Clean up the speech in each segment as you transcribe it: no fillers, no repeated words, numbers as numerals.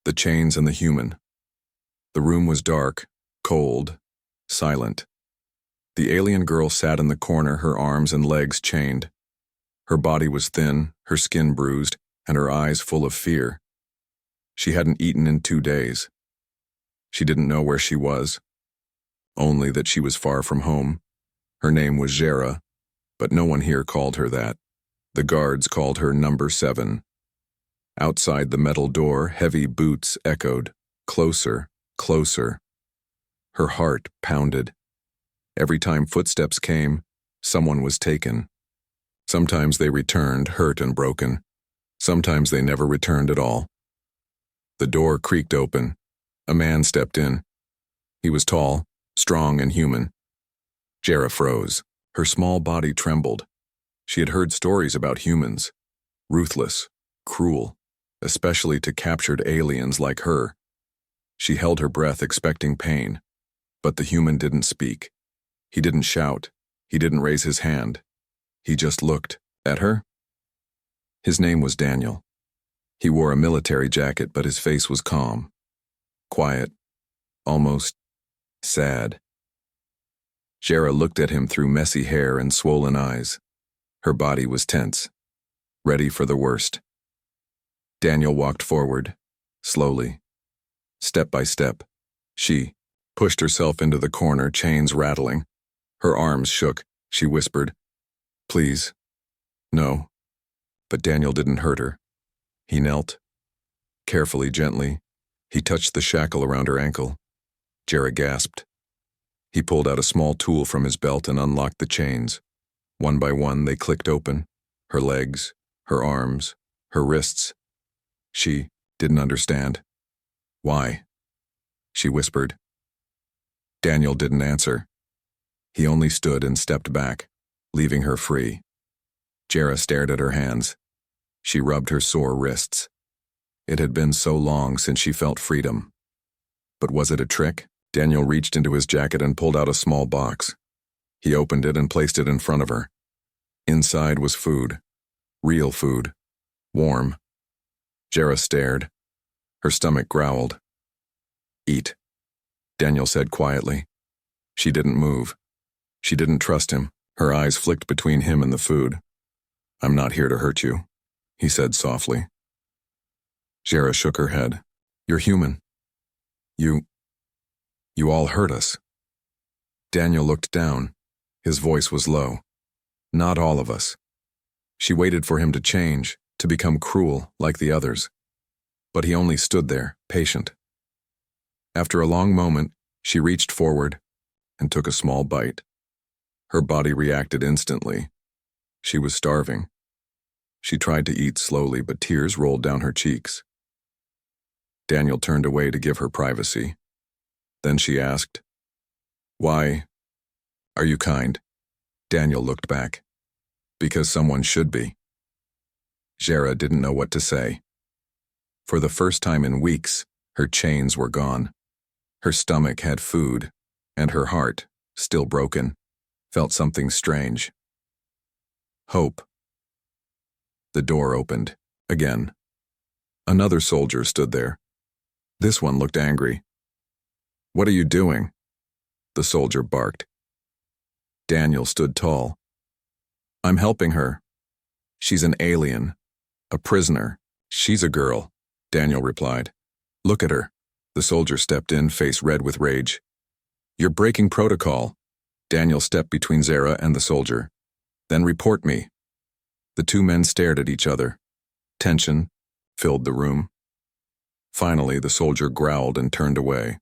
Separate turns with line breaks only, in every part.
The chains and the human. The room was dark, cold, silent. The alien girl sat in the corner, her arms and legs chained. Her body was thin, her skin bruised, and her eyes full of fear. She hadn't eaten in 2 days. She didn't know where she was, only that she was far from home. Her name was Xero, but no one here called her that. The guards called her Number 7. Outside the metal door, heavy boots echoed, closer, closer. Her heart pounded. Every time footsteps came, someone was taken. Sometimes they returned, hurt and broken. Sometimes they never returned at all. The door creaked open. A man stepped in. He was tall, strong and human. Xero froze. Her small body trembled. She had heard stories about humans. Ruthless, cruel, especially to captured aliens like her. She held her breath, expecting pain. But the human didn't speak. He didn't shout. He didn't raise his hand. He just looked at her. His name was Daniel. He wore a military jacket, but his face was calm, quiet, almost sad. Xero looked at him through messy hair and swollen eyes. Her body was tense, ready for the worst. Daniel walked forward, slowly, step by step. She pushed herself into the corner, chains rattling. Her arms shook. She whispered, "Please, no." But Daniel didn't hurt her. He knelt. Carefully, gently, he touched the shackle around her ankle. Xero gasped. He pulled out a small tool from his belt and unlocked the chains. One by one, they clicked open. Her legs, her arms, her wrists. She didn't understand. "Why?" she whispered. Daniel didn't answer. He only stood and stepped back, leaving her free. Xero stared at her hands. She rubbed her sore wrists. It had been so long since she felt freedom. But was it a trick? Daniel reached into his jacket and pulled out a small box. He opened it and placed it in front of her. Inside was food. Real food. Warm. Xero stared. Her stomach growled. "Eat," Daniel said quietly. She didn't move. She didn't trust him. Her eyes flicked between him and the food. "I'm not here to hurt you," he said softly. Xero shook her head. "You're human. You all hurt us." Daniel looked down. His voice was low. "Not all of us." She waited for him to change, to become cruel like the others. But he only stood there, patient. After a long moment, she reached forward and took a small bite. Her body reacted instantly. She was starving. She tried to eat slowly, but tears rolled down her cheeks. Daniel turned away to give her privacy. Then she asked, "Why are you kind?" Daniel looked back. "Because someone should be." Xero didn't know what to say. For the first time in weeks, her chains were gone. Her stomach had food, and her heart, still broken, felt something strange. Hope. The door opened, again. Another soldier stood there. This one looked angry. "What are you doing?" The soldier barked. Daniel stood tall. "I'm helping her. She's an alien, a prisoner. She's a girl," Daniel replied. "Look at her." The soldier stepped in, face red with rage. "You're breaking protocol." Daniel stepped between Xero and the soldier. "Then report me." The two men stared at each other. Tension filled the room. Finally, the soldier growled and turned away.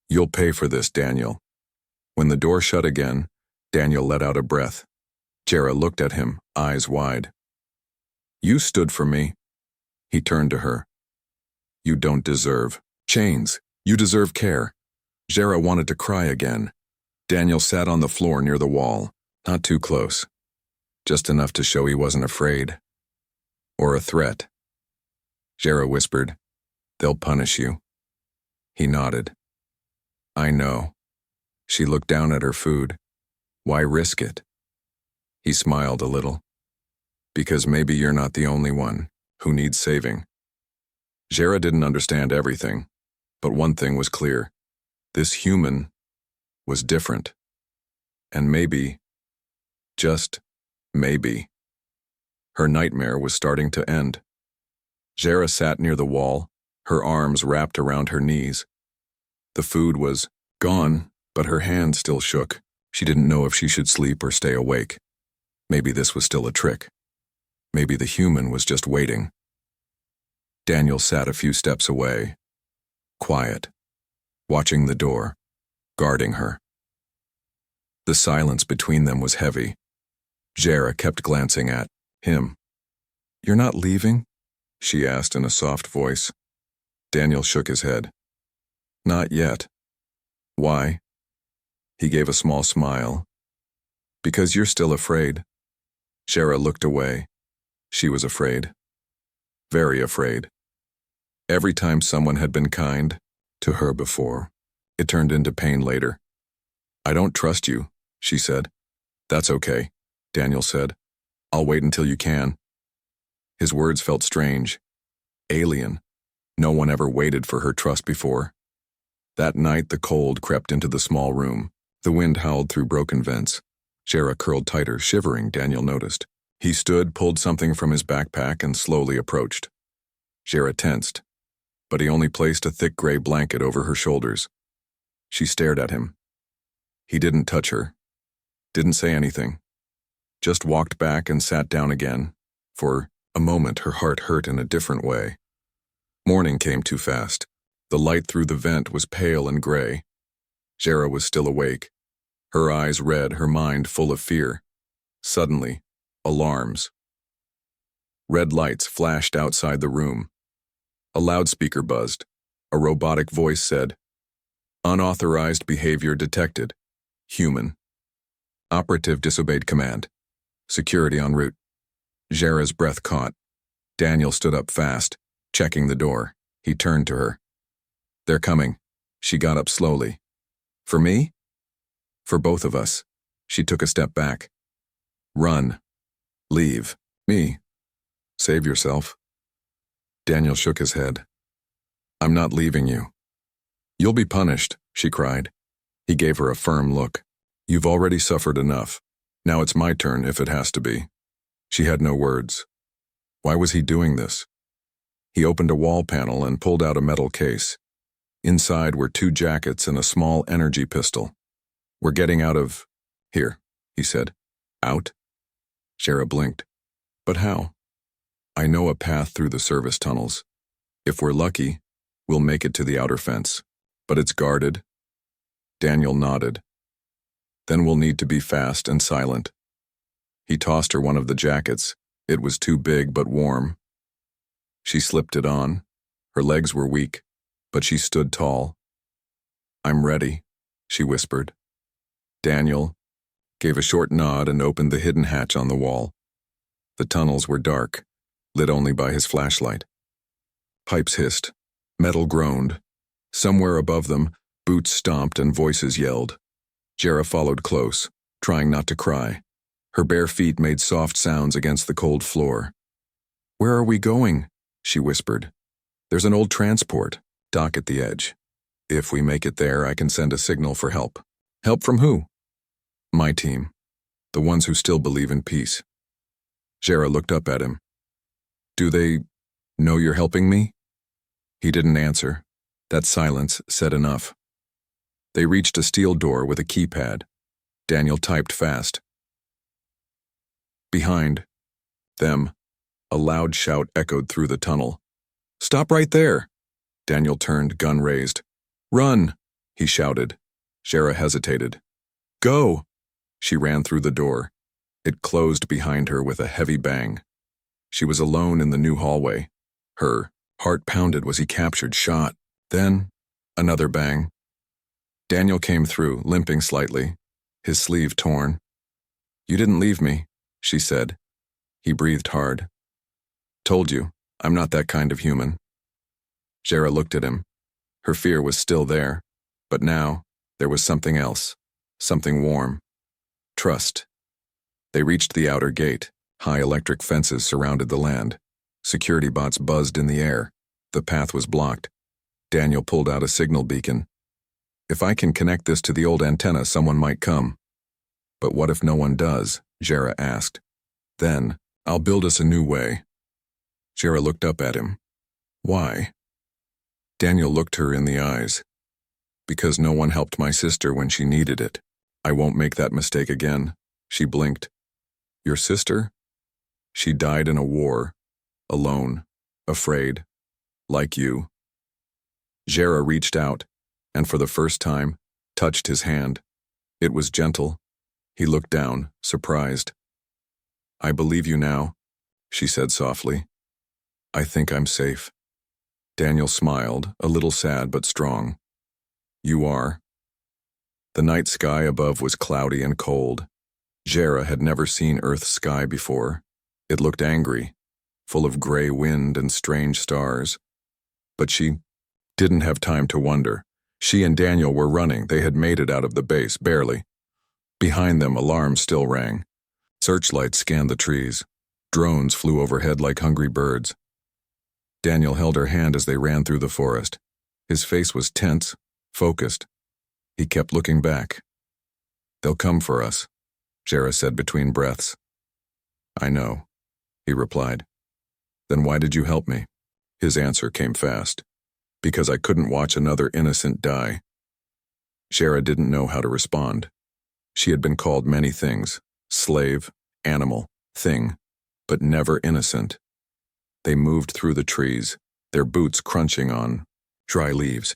"You'll pay for this, Daniel." When the door shut again, Daniel let out a breath. Xero looked at him, eyes wide. "You stood for me." He turned to her. "You don't deserve chains. You deserve care." Xero wanted to cry again. Daniel sat on the floor near the wall, not too close. Just enough to show he wasn't afraid. Or a threat. Xero whispered, "They'll punish you." He nodded. "I know." She looked down at her food. "Why risk it?" He smiled a little. "Because maybe you're not the only one who needs saving." Jera didn't understand everything, but one thing was clear. This human was different. And maybe, just maybe, her nightmare was starting to end. Jera sat near the wall, her arms wrapped around her knees. The food was gone, but her hand still shook. She didn't know if she should sleep or stay awake. Maybe this was still a trick. Maybe the human was just waiting. Daniel sat a few steps away, quiet, watching the door, guarding her. The silence between them was heavy. Jera kept glancing at him. "You're not leaving?" she asked in a soft voice. Daniel shook his head. "Not yet." "Why?" He gave a small smile. "Because you're still afraid." Jera looked away. She was afraid. Very afraid. Every time someone had been kind to her before, it turned into pain later. "I don't trust you," she said. "That's okay," Daniel said. "I'll wait until you can." His words felt strange. Alien. No one ever waited for her trust before. That night the cold crept into the small room. The wind howled through broken vents. Jera curled tighter, shivering, Daniel noticed. He stood, pulled something from his backpack, and slowly approached. Jera tensed, but he only placed a thick gray blanket over her shoulders. She stared at him. He didn't touch her, didn't say anything, just walked back and sat down again. For a moment her heart hurt in a different way. Morning came too fast. The light through the vent was pale and gray. Jera was still awake, her eyes red, her mind full of fear. Suddenly, alarms. Red lights flashed outside the room. A loudspeaker buzzed. A robotic voice said, "Unauthorized behavior detected. Human. Operative disobeyed command. Security en route." Jera's breath caught. Daniel stood up fast, checking the door. He turned to her. "They're coming." She got up slowly. "For me?" "For both of us." She took a step back. "Run. Leave. Me. Save yourself." Daniel shook his head. "I'm not leaving you." "You'll be punished," she cried. He gave her a firm look. "You've already suffered enough. Now it's my turn if it has to be." She had no words. Why was he doing this? He opened a wall panel and pulled out a metal case. Inside were 2 jackets and a small energy pistol. "We're getting out of here," he said. "Out?" Jera blinked. "But how?" "I know a path through the service tunnels. If we're lucky, we'll make it to the outer fence. But it's guarded." Daniel nodded. "Then we'll need to be fast and silent." He tossed her one of the jackets. It was too big but warm. She slipped it on. Her legs were weak, but she stood tall. "I'm ready," she whispered. Daniel gave a short nod and opened the hidden hatch on the wall. The tunnels were dark, lit only by his flashlight. Pipes hissed. Metal groaned. Somewhere above them, boots stomped and voices yelled. Jera followed close, trying not to cry. Her bare feet made soft sounds against the cold floor. "Where are we going?" she whispered. "There's an old transport dock at the edge. If we make it there, I can send a signal for help." "Help from who?" "My team. The ones who still believe in peace." Jera looked up at him. "Do they know you're helping me?" He didn't answer. That silence said enough. They reached a steel door with a keypad. Daniel typed fast. Behind them, a loud shout echoed through the tunnel. "Stop right there!" Daniel turned, gun raised. "Run!" he shouted. Jera hesitated. "Go!" She ran through the door. It closed behind her with a heavy bang. She was alone in the new hallway. Her heart pounded. Was he captured, shot? Then, another bang. Daniel came through, limping slightly, his sleeve torn. "You didn't leave me," she said. He breathed hard. "Told you, I'm not that kind of human." Jera looked at him. Her fear was still there, but now there was something else, something warm. Trust. They reached the outer gate. High electric fences surrounded the land. Security bots buzzed in the air. The path was blocked. Daniel pulled out a signal beacon. If I can connect this to the old antenna, someone might come. But what if no one does? Jera asked. Then, I'll build us a new way. Jera looked up at him. Why? Daniel looked her in the eyes. Because no one helped my sister when she needed it. I won't make that mistake again. She blinked. Your sister? She died in a war. Alone. Afraid. Like you. Jera reached out, and for the first time, touched his hand. It was gentle. He looked down, surprised. I believe you now, she said softly. I think I'm safe. Daniel smiled, a little sad but strong. You are. The night sky above was cloudy and cold. Jera had never seen Earth's sky before. It looked angry, full of gray wind and strange stars. But she didn't have time to wonder. She and Daniel were running. They had made it out of the base, barely. Behind them, alarms still rang. Searchlights scanned the trees. Drones flew overhead like hungry birds. Daniel held her hand as they ran through the forest. His face was tense, focused. He kept looking back. They'll come for us, Jera said between breaths. I know, he replied. Then why did you help me? His answer came fast. Because I couldn't watch another innocent die. Jera didn't know how to respond. She had been called many things, slave, animal, thing, but never innocent. They moved through the trees, their boots crunching on dry leaves.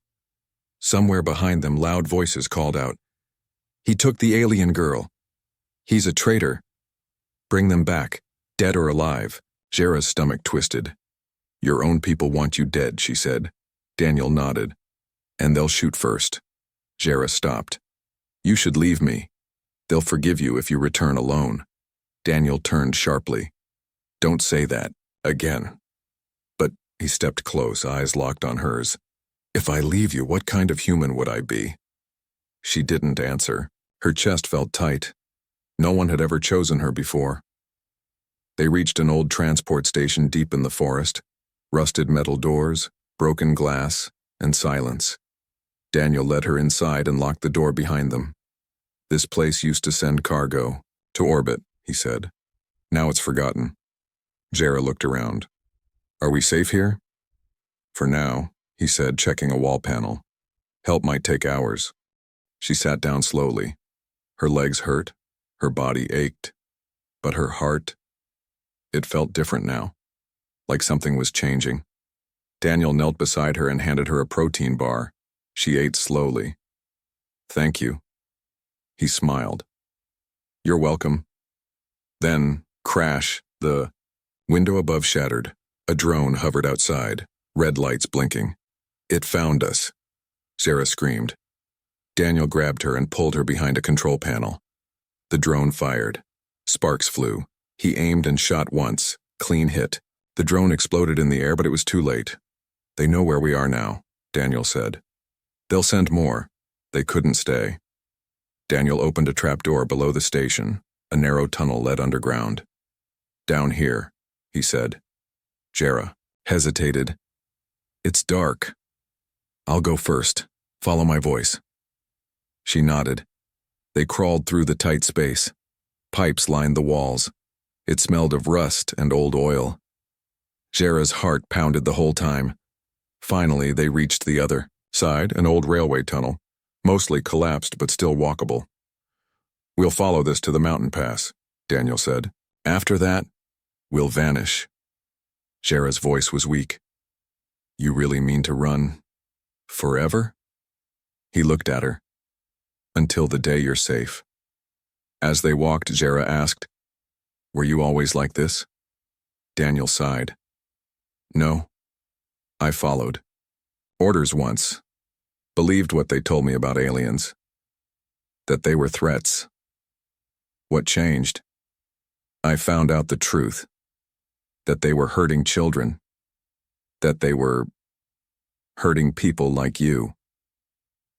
Somewhere behind them, loud voices called out, He took the alien girl. He's a traitor. Bring them back, dead or alive. Jera's stomach twisted. Your own people want you dead, she said. Daniel nodded. And they'll shoot first. Jera stopped. You should leave me. They'll forgive you if you return alone. Daniel turned sharply. Don't say that, again. But he stepped close, eyes locked on hers. If I leave you, what kind of human would I be? She didn't answer. Her chest felt tight. No one had ever chosen her before. They reached an old transport station deep in the forest. Rusted metal doors, broken glass, and silence. Daniel led her inside and locked the door behind them. This place used to send cargo. To orbit, he said. Now it's forgotten. Jera looked around. Are we safe here? For now, he said, checking a wall panel. Help might take hours. She sat down slowly. Her legs hurt, her body ached. But her heart, it felt different now. Like something was changing. Daniel knelt beside her and handed her a protein bar. She ate slowly. Thank you. He smiled. You're welcome. Then, crash, the window above shattered. A drone hovered outside, red lights blinking. It found us, Jera screamed. Daniel grabbed her and pulled her behind a control panel. The drone fired. Sparks flew. He aimed and shot once, clean hit. The drone exploded in the air, but it was too late. They know where we are now, Daniel said. They'll send more. They couldn't stay. Daniel opened a trapdoor below the station. A narrow tunnel led underground. Down here, he said. Jera hesitated. It's dark. I'll go first. Follow my voice. She nodded. They crawled through the tight space. Pipes lined the walls. It smelled of rust and old oil. Jera's heart pounded the whole time. Finally, they reached the other side, an old railway tunnel, mostly collapsed but still walkable. We'll follow this to the mountain pass, Daniel said. After that, we'll vanish. Jera's voice was weak. You really mean to run forever? He looked at her. Until the day you're safe. As they walked, Jera asked, Were you always like this? Daniel sighed. No. I followed. Orders once. Believed what they told me about aliens. That they were threats. What changed? I found out the truth. That they were hurting children. That they were hurting people like you.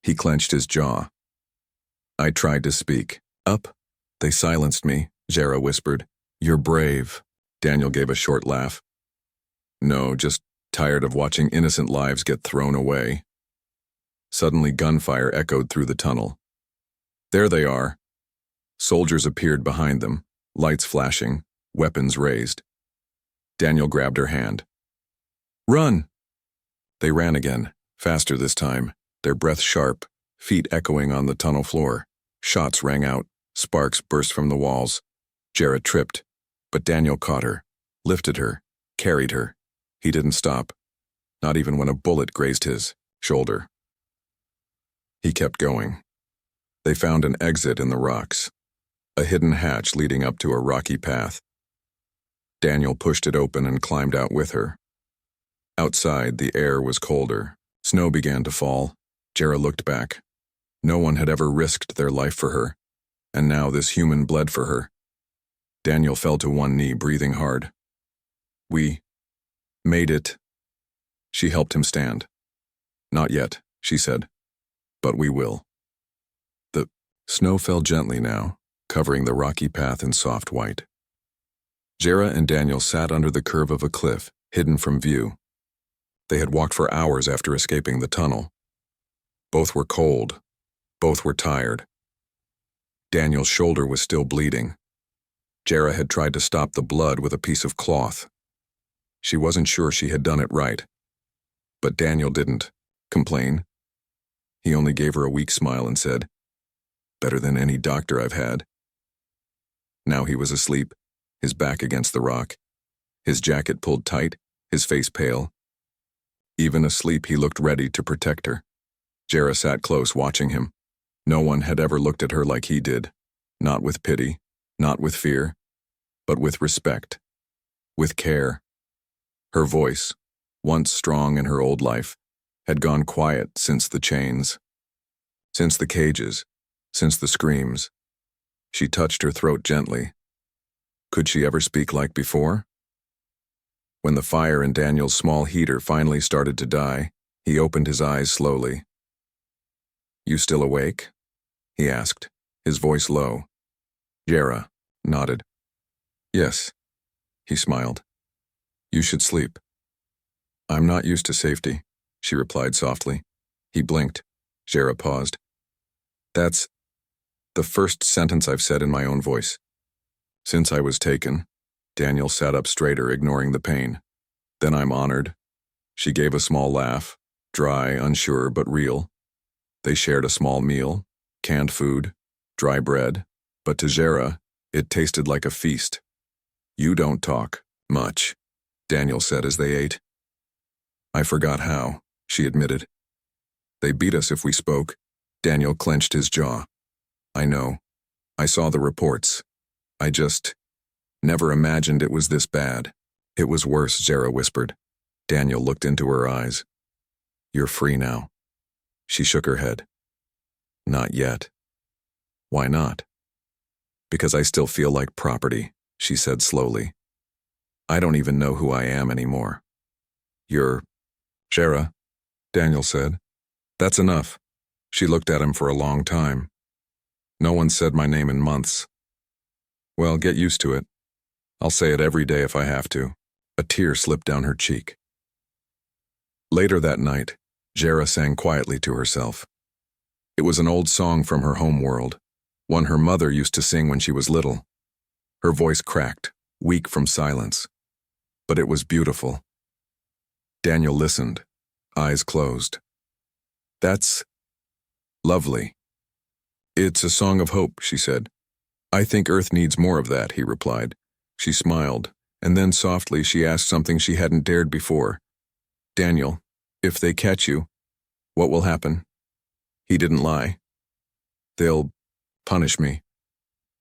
He clenched his jaw. I tried to speak. Up. They silenced me, Jera whispered. You're brave. Daniel gave a short laugh. No, just tired of watching innocent lives get thrown away. Suddenly, gunfire echoed through the tunnel. There they are. Soldiers appeared behind them, lights flashing, weapons raised. Daniel grabbed her hand. Run! They ran again, faster this time, their breath sharp, feet echoing on the tunnel floor. Shots rang out, sparks burst from the walls. Jarrah tripped, but Daniel caught her, lifted her, carried her. He didn't stop, not even when a bullet grazed his shoulder. He kept going. They found an exit in the rocks, a hidden hatch leading up to a rocky path. Daniel pushed it open and climbed out with her. Outside, the air was colder. Snow began to fall. Jarrah looked back. No one had ever risked their life for her, and now this human bled for her. Daniel fell to one knee, breathing hard. We made it. She helped him stand. Not yet, she said, but we will. The snow fell gently now, covering the rocky path in soft white. Jarrah and Daniel sat under the curve of a cliff, hidden from view. They had walked for hours after escaping the tunnel. Both were cold. Both were tired. Daniel's shoulder was still bleeding. Jarrah had tried to stop the blood with a piece of cloth. She wasn't sure she had done it right. But Daniel didn't complain. He only gave her a weak smile and said, "Better than any doctor I've had." Now he was asleep, his back against the rock, his jacket pulled tight, his face pale. Even asleep, he looked ready to protect her. Jarrah sat close, watching him. No one had ever looked at her like he did, not with pity, not with fear, but with respect, with care. Her voice, once strong in her old life, had gone quiet since the chains, since the cages, since the screams. She touched her throat gently. Could she ever speak like before? When the fire in Daniel's small heater finally started to die, he opened his eyes slowly. "You still awake?" he asked, his voice low. Jarrah nodded. "Yes," he smiled. "You should sleep." "I'm not used to safety," she replied softly. He blinked. Jarrah paused. "That's the first sentence I've said in my own voice. Since I was taken." Daniel sat up straighter, ignoring the pain. "Then I'm honored." She gave a small laugh, dry, unsure, but real. They shared a small meal, canned food, dry bread, but to Jarrah, it tasted like a feast. "You don't talk much," Daniel said as they ate. "I forgot how," she admitted. "They beat us if we spoke." Daniel clenched his jaw. "I know. I saw the reports. I just never imagined it was this bad." "It was worse," Jarrah whispered. Daniel looked into her eyes. "You're free now." She shook her head. "Not yet." "Why not?" "Because I still feel like property," she said slowly. "I don't even know who I am anymore." "You're Jarrah," Daniel said. "That's enough." She looked at him for a long time. "No one said my name in months." "Well, get used to it. I'll say it every day if I have to." A tear slipped down her cheek. Later that night, Jarrah sang quietly to herself. It was an old song from her home world, one her mother used to sing when she was little. Her voice cracked, weak from silence. But it was beautiful. Daniel listened, eyes closed. "That's lovely." "It's a song of hope," she said. "I think Earth needs more of that," he replied. She smiled, and then softly she asked something she hadn't dared before. "Daniel, if they catch you, what will happen?" He didn't lie. "They'll punish me.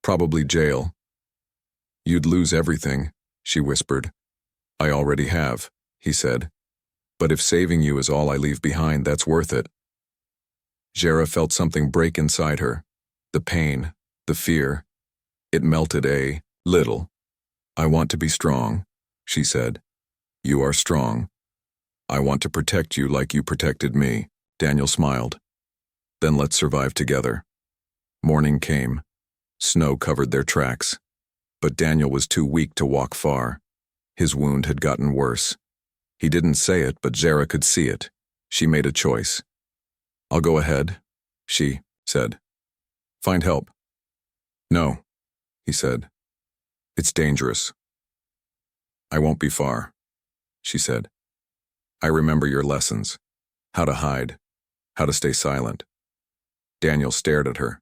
Probably jail." "You'd lose everything," she whispered. "I already have," he said. "But if saving you is all I leave behind, that's worth it." Jarrah felt something break inside her. The pain, the fear. It melted a little. "I want to be strong," she said. "You are strong. I want to protect you like you protected me." Daniel smiled. "Then let's survive together." Morning came. Snow covered their tracks. But Daniel was too weak to walk far. His wound had gotten worse. He didn't say it, but Jera could see it. She made a choice. "I'll go ahead," she said. "Find help." "No," he said. "It's dangerous." "I won't be far," she said. "I remember your lessons. How to hide. How to stay silent." Daniel stared at her,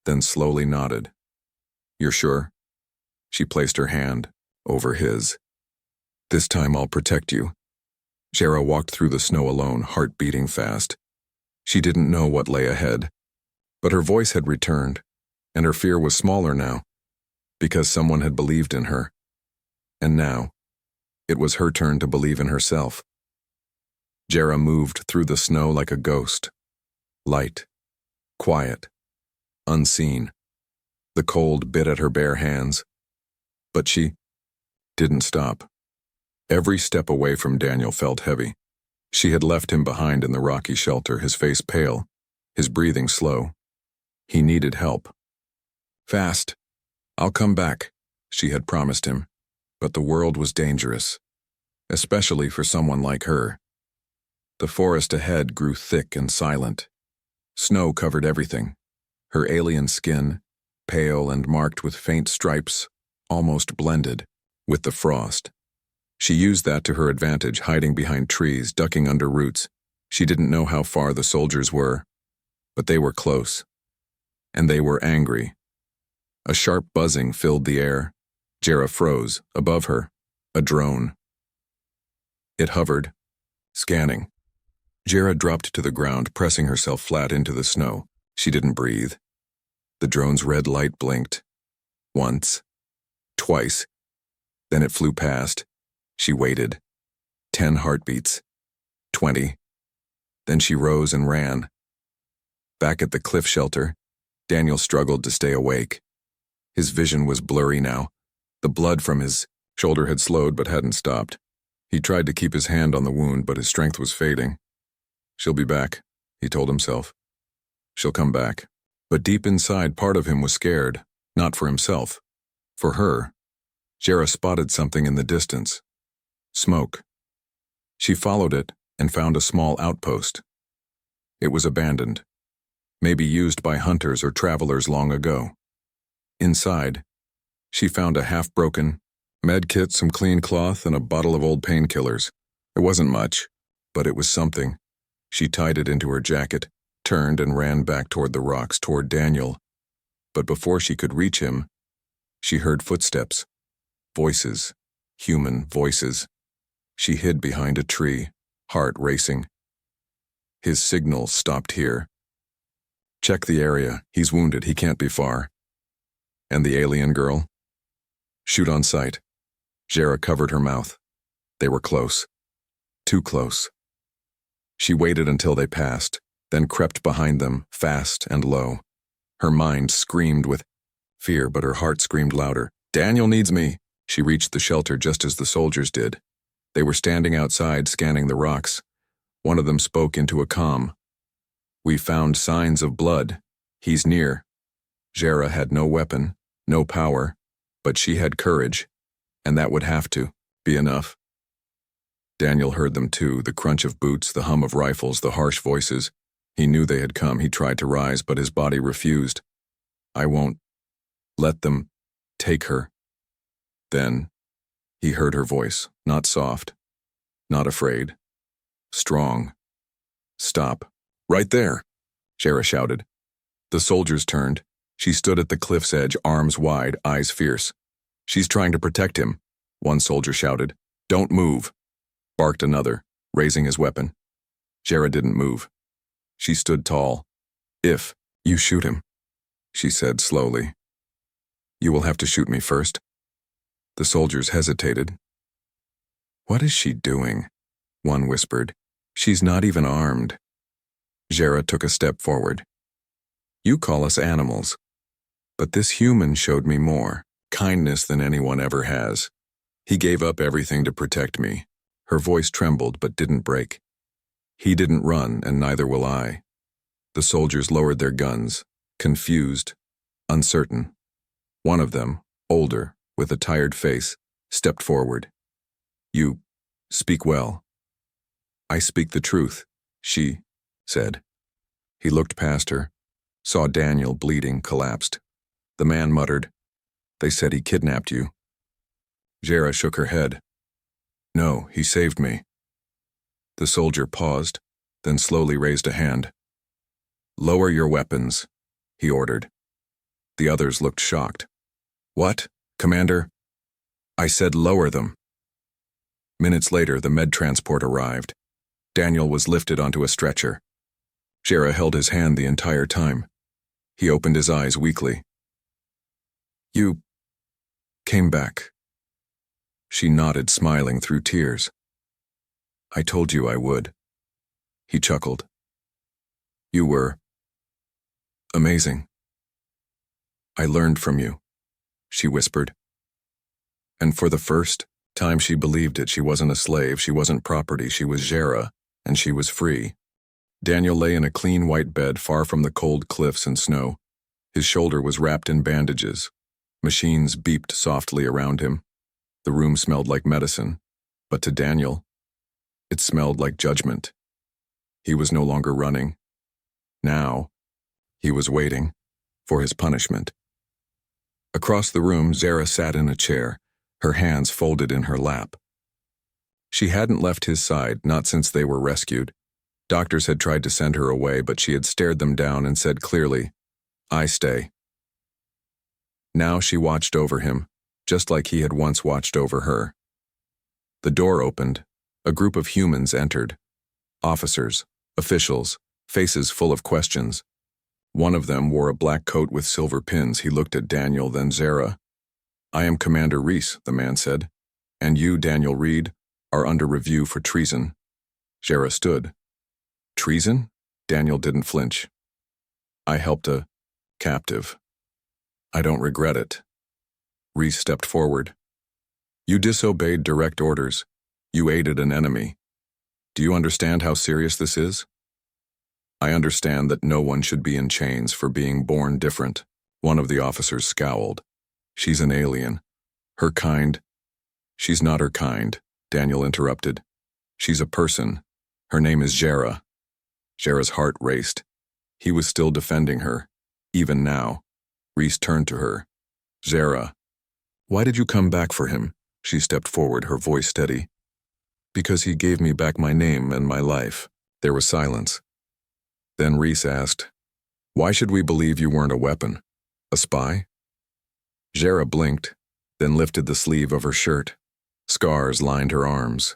then slowly nodded. "You're sure?" She placed her hand over his. "This time I'll protect you." Jera walked through the snow alone, heart beating fast. She didn't know what lay ahead, but her voice had returned, and her fear was smaller now, because someone had believed in her. And now, it was her turn to believe in herself. Jera moved through the snow like a ghost. Light, quiet, unseen. The cold bit at her bare hands, but she didn't stop. Every step away from Daniel felt heavy. She had left him behind in the rocky shelter, his face pale, his breathing slow. He needed help. "Fast. I'll come back," she had promised him, but the world was dangerous, especially for someone like her. The forest ahead grew thick and silent. Snow covered everything. Her alien skin, pale and marked with faint stripes, almost blended with the frost. She used that to her advantage, hiding behind trees, ducking under roots. She didn't know how far the soldiers were, but they were close. And they were angry. A sharp buzzing filled the air. Jera froze. Above her, a drone. It hovered, scanning. Jera dropped to the ground, pressing herself flat into the snow. She didn't breathe. The drone's red light blinked. Once. Twice. Then it flew past. She waited. 10 heartbeats. 20. Then she rose and ran. Back at the cliff shelter, Daniel struggled to stay awake. His vision was blurry now. The blood from his shoulder had slowed but hadn't stopped. He tried to keep his hand on the wound, but his strength was fading. "She'll be back," he told himself. "She'll come back." But deep inside, part of him was scared, not for himself. For her. Jera spotted something in the distance. Smoke. She followed it and found a small outpost. It was abandoned, maybe used by hunters or travelers long ago. Inside, she found a half-broken med kit, some clean cloth, and a bottle of old painkillers. It wasn't much, but it was something. She tied it into her jacket, turned and ran back toward the rocks, toward Daniel. But before she could reach him, she heard footsteps. Voices. Human voices. She hid behind a tree, heart racing. His signal stopped here. "Check the area. He's wounded. He can't be far." "And the alien girl?" "Shoot on sight." Jera covered her mouth. They were close. Too close. She waited until they passed, then crept behind them, fast and low. Her mind screamed with fear, but her heart screamed louder. "Daniel needs me." She reached the shelter just as the soldiers did. They were standing outside, scanning the rocks. One of them spoke into a comm. "We found signs of blood. He's near." Jera had no weapon, no power, but she had courage, and that would have to be enough. Daniel heard them too, the crunch of boots, the hum of rifles, the harsh voices. He knew they had come. He tried to rise, but his body refused. "I won't let them take her." Then he heard her voice, not soft, not afraid, strong. "Stop. Right there," Jera shouted. The soldiers turned. She stood at the cliff's edge, arms wide, eyes fierce. "She's trying to protect him," one soldier shouted. "Don't move," barked another, raising his weapon. Jera didn't move. She stood tall. "If you shoot him," she said slowly, "you will have to shoot me first." The soldiers hesitated. "What is she doing?" one whispered. "She's not even armed." Jera took a step forward. "You call us animals, but this human showed me more kindness than anyone ever has. He gave up everything to protect me." Her voice trembled but didn't break. "He didn't run, and neither will I." The soldiers lowered their guns, confused, uncertain. One of them, older, with a tired face, stepped forward. "You Speak well. I speak the truth, she said. He looked past her, saw Daniel bleeding, collapsed. The man muttered, They said he kidnapped you. Jera shook her head. No, he saved me. The soldier paused, then slowly raised a hand. Lower your weapons, he ordered. The others looked shocked. What, Commander? I said lower them. Minutes later, the med transport arrived. Daniel was lifted onto a stretcher. Jera held his hand the entire time. He opened his eyes weakly. You came back. She nodded, smiling through tears. I told you I would. He chuckled. You were amazing. I learned from you, she whispered. And for the first time she believed it, she wasn't a slave, she wasn't property, she was Jera, and she was free. Daniel lay in a clean white bed far from the cold cliffs and snow. His shoulder was wrapped in bandages. Machines beeped softly around him. The room smelled like medicine, but to Daniel, it smelled like judgment. He was no longer running. Now, he was waiting for his punishment. Across the room, Jera sat in a chair, her hands folded in her lap. She hadn't left his side, not since they were rescued. Doctors had tried to send her away, but she had stared them down and said clearly, I stay. Now she watched over him, just like he had once watched over her. The door opened. A group of humans entered. Officers, officials, faces full of questions. One of them wore a black coat with silver pins. He looked at Daniel, then Jera. I am Commander Reese, the man said. And you, Daniel Reed, are under review for treason. Jera stood. Treason? Daniel didn't flinch. I helped a captive. I don't regret it. Reese stepped forward. You disobeyed direct orders. You aided an enemy. Do you understand how serious this is? I understand that no one should be in chains for being born different. One of the officers scowled. She's an alien. Her kind. She's not her kind, Daniel interrupted. She's a person. Her name is Jera. Jera's heart raced. He was still defending her, even now. Reese turned to her. Jera, why did you come back for him? She stepped forward, her voice steady. Because he gave me back my name and my life. There was silence. Then Reese asked, why should we believe you weren't a weapon? A spy? Jera blinked, then lifted the sleeve of her shirt. Scars lined her arms.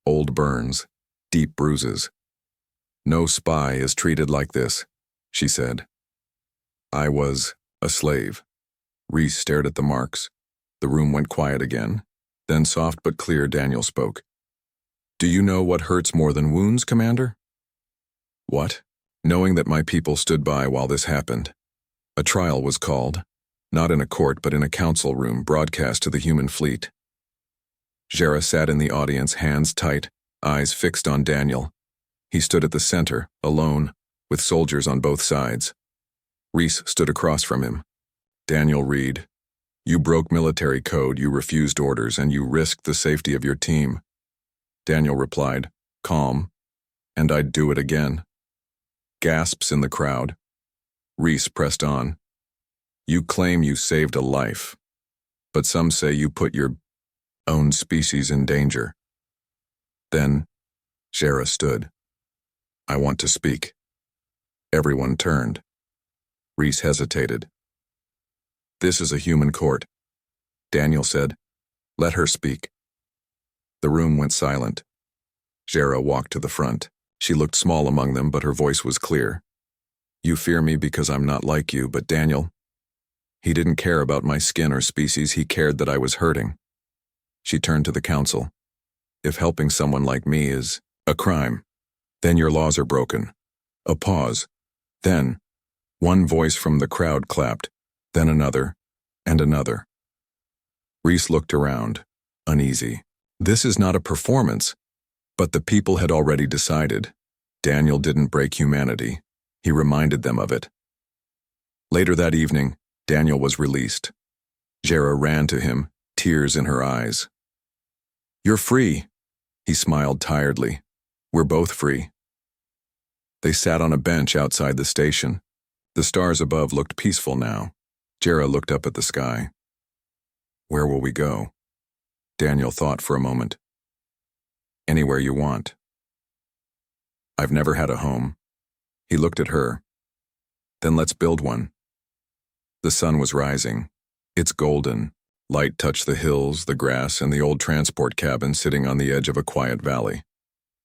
Old burns, deep bruises. No spy is treated like this, she said. I was a slave. Reese stared at the marks. The room went quiet again. Then soft but clear, Daniel spoke. Do you know what hurts more than wounds, Commander? What? Knowing that my people stood by while this happened. A trial was called, not in a court but in a council room, broadcast to the human fleet. Jera sat in the audience, hands tight, eyes fixed on Daniel. He stood at the center, alone, with soldiers on both sides. Reese stood across from him. Daniel Reed, you broke military code, you refused orders, and you risked the safety of your team. Daniel replied, calm, and I'd do it again. Gasps in the crowd. Reese pressed on. You claim you saved a life, but some say you put your own species in danger. Then, Jera stood. I want to speak. Everyone turned. Reese hesitated. This is a human court. Daniel said, let her speak. The room went silent. Jera walked to the front. She looked small among them, but her voice was clear. You fear me because I'm not like you, but Daniel, he didn't care about my skin or species, he cared that I was hurting. She turned to the council. If helping someone like me is a crime, then your laws are broken. A pause. Then, one voice from the crowd clapped, then another, and another. Reese looked around, uneasy. This is not a performance. But the people had already decided. Daniel didn't break humanity. He reminded them of it. Later that evening, Daniel was released. Jera ran to him, tears in her eyes. You're free, He smiled tiredly. We're both free. They sat on a bench outside the station. The stars above looked peaceful now. Jera looked up at the sky. Where will we go? Daniel thought for a moment. Anywhere you want. I've never had a home. He looked at her. Then let's build one. The sun was rising. It's golden. Light touched the hills, the grass, and the old transport cabin sitting on the edge of a quiet valley.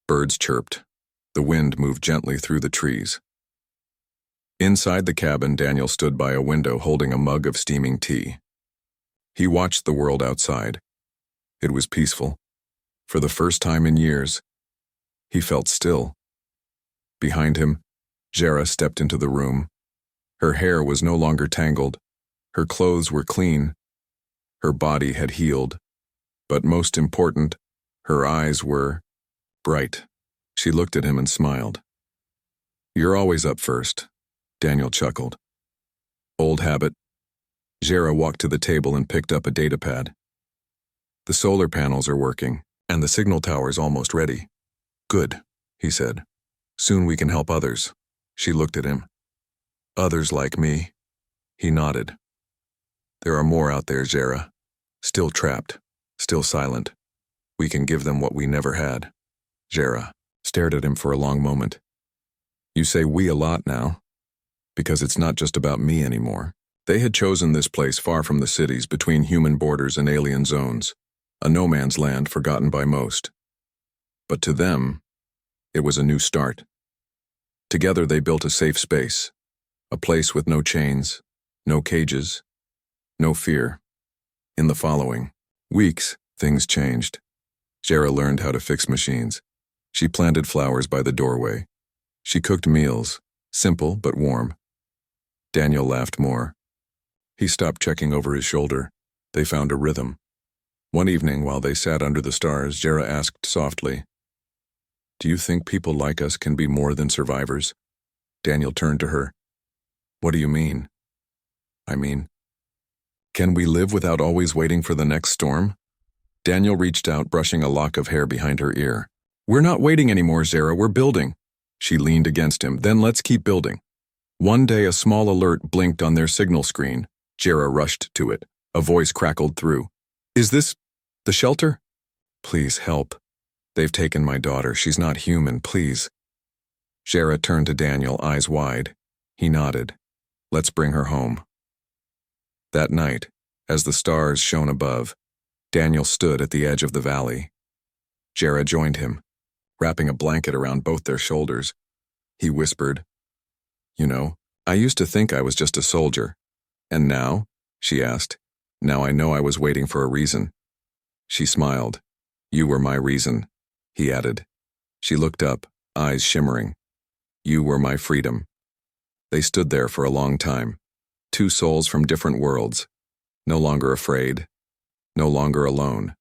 Birds chirped. The wind moved gently through the trees. Inside the cabin, Daniel stood by a window holding a mug of steaming tea. He watched the world outside. It was peaceful. For the first time in years, he felt still. Behind him, Jera stepped into the room. Her hair was no longer tangled. Her clothes were clean. Her body had healed. But most important, her eyes were bright. She looked at him and smiled. You're always up first, Daniel chuckled. Old habit. Jera walked to the table and picked up a datapad. The solar panels are working, and the signal tower's almost ready. Good, he said. Soon we can help others. She looked at him. Others like me. He nodded. There are more out there, Jera. Still trapped, still silent. We can give them what we never had. Jera stared at him for a long moment. You say we a lot now, because it's not just about me anymore. They had chosen this place far from the cities, between human borders and alien zones, a no man's land forgotten by most. But to them, it was a new start. Together they built a safe space, a place with no chains, no cages, no fear. In the following weeks, things changed. Jera learned how to fix machines. She planted flowers by the doorway. She cooked meals, simple but warm. Daniel laughed more. He stopped checking over his shoulder. They found a rhythm. One evening, while they sat under the stars, Jera asked softly, Do you think people like us can be more than survivors? Daniel turned to her. What do you mean? I mean, can we live without always waiting for the next storm? Daniel reached out, brushing a lock of hair behind her ear. We're not waiting anymore, Jera, we're building. She leaned against him. Then let's keep building. One day a small alert blinked on their signal screen. Jera rushed to it. A voice crackled through. Is this the shelter? Please help. They've taken my daughter. She's not human, please. Jera turned to Daniel, eyes wide. He nodded. Let's bring her home. That night, as the stars shone above, Daniel stood at the edge of the valley. Jera joined him, wrapping a blanket around both their shoulders. He whispered, You know, I used to think I was just a soldier. And now? She asked. Now I know I was waiting for a reason. She smiled. You were my reason, he added. She looked up, eyes shimmering. You were my freedom. They stood there for a long time. Two souls from different worlds, no longer afraid, no longer alone.